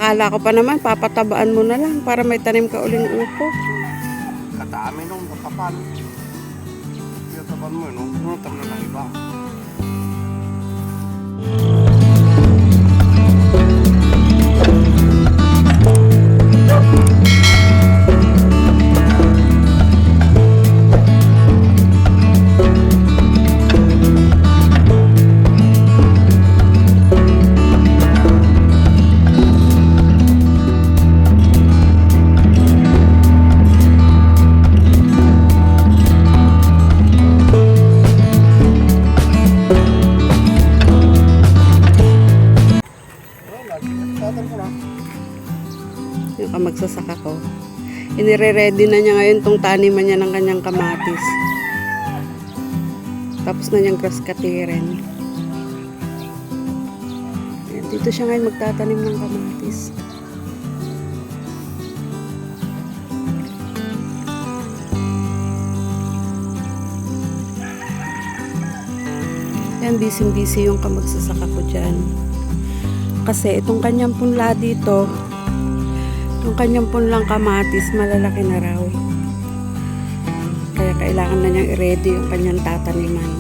Akala ko pa naman, papatabaan mo na lang para may tanim ka uling upo. Kadami nung kapal. Yung tapan mo, no? Nutam na ng iba. Yung kamagsasaka ko. Inire-ready na niya ngayon tong taniman niya ng kanyang kamatis. Tapos na niyang grass katirin. Ayan, dito siya ngayon magtatanim ng kamatis. Ayan, busy-busy yung kamagsasaka ko dyan. Kasi itong kanyang punla dito, yung kanyang punlang kamatis, malalaki na raw. Kaya kailangan na niyang i-ready yung kanyang tataniman.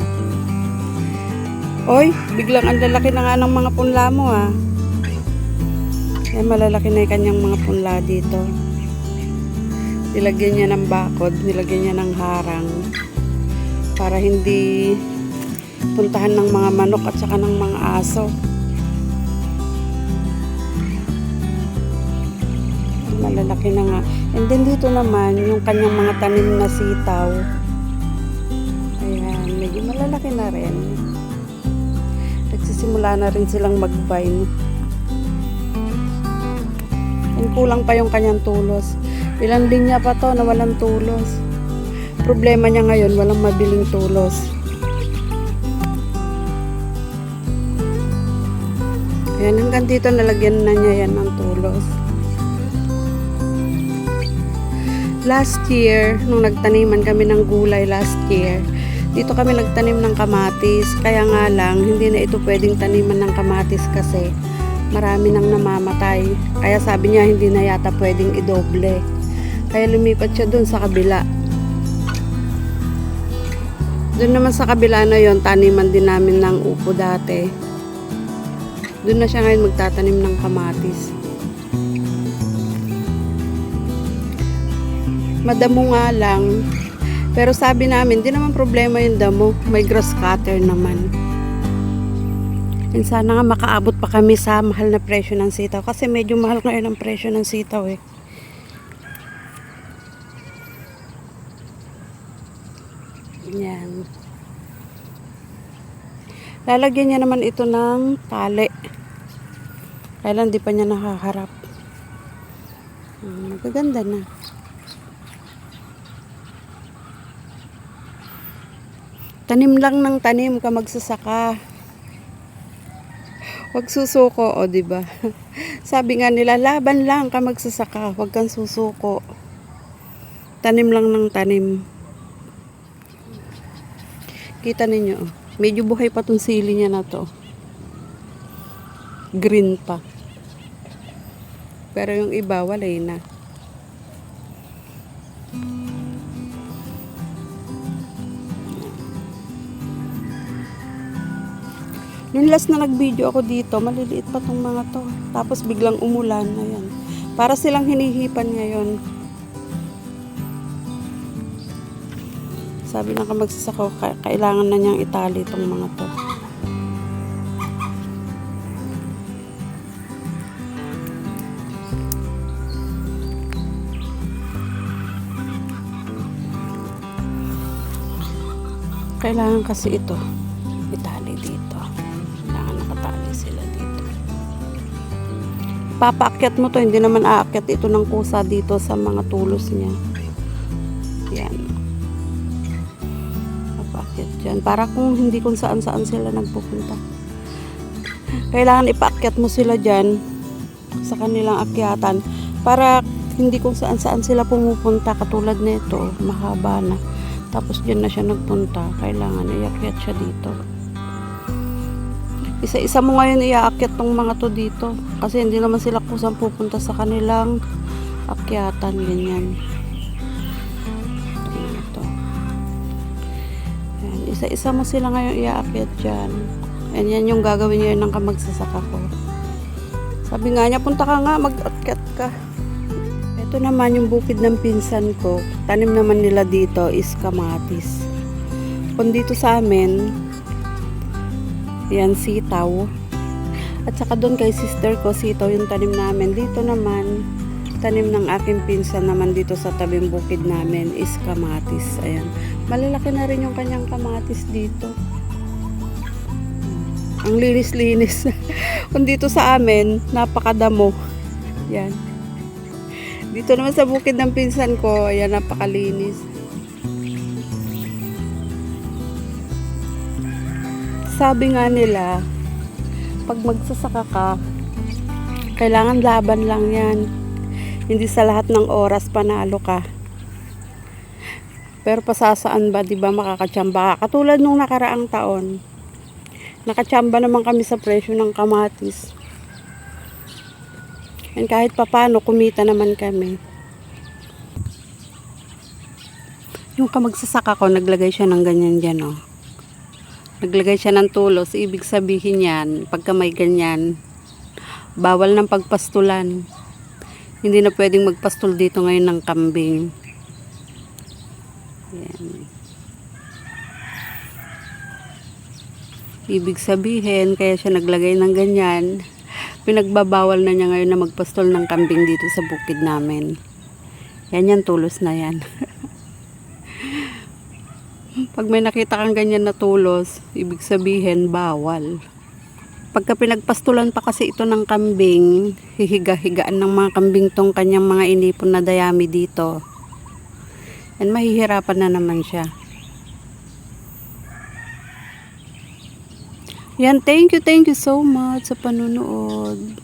Oy, biglang ang lalaki na nga ng mga punla mo ha. Eh, malalaki na yung kanyang mga punla dito. Nilagyan niya ng bakod, nilagyan niya ng harang para hindi puntahan ng mga manok at saka ng mga aso. Malalaki na nga. And then dito naman, yung kanyang mga tanim na sitaw. Ayan, medyo malalaki na rin. Nagsisimula na rin silang mag-vine. And kulang pa yung kanyang tulos. Ilang linya pa to na walang tulos. Problema niya ngayon, walang mabiling tulos. Ayan, hanggang dito nalagyan na niya yan ng tulos. Last year, nung nagtaniman kami ng gulay last year, dito kami nagtanim ng kamatis. Kaya nga lang, hindi na ito pwedeng taniman ng kamatis kasi marami nang namamatay. Kaya sabi niya, hindi na yata pwedeng idoble. Kaya lumipat siya dun sa kabila. Dun naman sa kabila na yon, taniman din namin ng upo dati. Dun na siya ngayon magtatanim ng kamatis. Madamo nga lang. Pero sabi namin, di naman problema yung damo. May grass cutter naman. And sana nga makaabot pa kami sa mahal na presyo ng sitaw. Kasi medyo mahal ngayon ang presyo ng sitaw eh. Yan. Lalagyan niya naman ito ng tali. Kailan di pa niya nakaharap. Magaganda na. Tanim lang ng tanim ka magsasaka. Huwag susuko, o diba? Sabi nga nila, laban lang ka magsasaka, huwag kang susuko. Tanim lang ng tanim. Kita ninyo, medyo buhay pa tong sili niya na to. Green pa. Pero yung iba, walay na. Yung last na nag-video ako dito, maliliit pa tong mga to. Tapos biglang umulan, ayan. Para silang hinihipan ngayon. Sabi ng kamagsasaka, kailangan na niyang itali tong mga to. Kailangan kasi ito itali dito. Sila dito. Papaakyat mo to, hindi naman aakyat ito ng kusa dito sa mga tulos niya. Yan. Papaakyat dyan. Para kung saan-saan sila nagpupunta. Kailangan ipaakyat mo sila dyan sa kanilang akyatan para hindi kung saan-saan sila pumupunta. Katulad nito, mahaba na. Tapos dyan na siya nagpunta. Kailangan iakyat siya dito. Isa-isa mo ngayon iaakyat tong mga to dito. Kasi hindi naman sila kusang pupunta sa kanilang akyatan. Ganyan. Ito. Yan. Isa-isa mo sila ngayon iaakyat dyan. And yan yung gagawin niya ng kamagsasaka ko. Sabi nga niya, punta ka nga, mag-akyat ka. Ito naman yung bukid ng pinsan ko. Tanim naman nila dito is kamatis. Kung dito sa amin, yan, sitaw. At saka doon kay sister ko, sitaw yung tanim namin. Dito naman, tanim ng aking pinsan naman dito sa tabing bukid namin is kamatis. Ayan. Malalaki na rin yung kanyang kamatis dito. Ang linis-linis. Kung dito sa amin, napakadamo. Yan. Dito naman sa bukid ng pinsan ko, ayan, napakalinis. Sabi nga nila, pag magsasaka ka, kailangan laban lang yan. Hindi sa lahat ng oras panalo ka. Pero pasasaan ba, di ba, makakatsamba ka? Katulad nung nakaraang taon, nakatsamba naman kami sa presyo ng kamatis. And kahit papano, kumita naman kami. Yung kamagsasaka ko, naglagay siya ng ganyan dyan, oh. Naglagay siya ng tulos, ibig sabihin yan, pagka may ganyan, bawal ng pagpastulan. Hindi na pwedeng magpastol dito ngayon ng kambing. Yan. Ibig sabihin, kaya siya naglagay ng ganyan, pinagbabawal na niya ngayon na magpastol ng kambing dito sa bukid namin. Yan yan, tulos na yan. Pag may nakita kang ganyan na tulos, ibig sabihin, bawal. Pagka pinagpastulan pa kasi ito ng kambing, hihiga-higaan ng mga kambing tong kanyang mga inipon na dayami dito. And mahihirapan na naman siya. Yan, thank you so much sa panunood.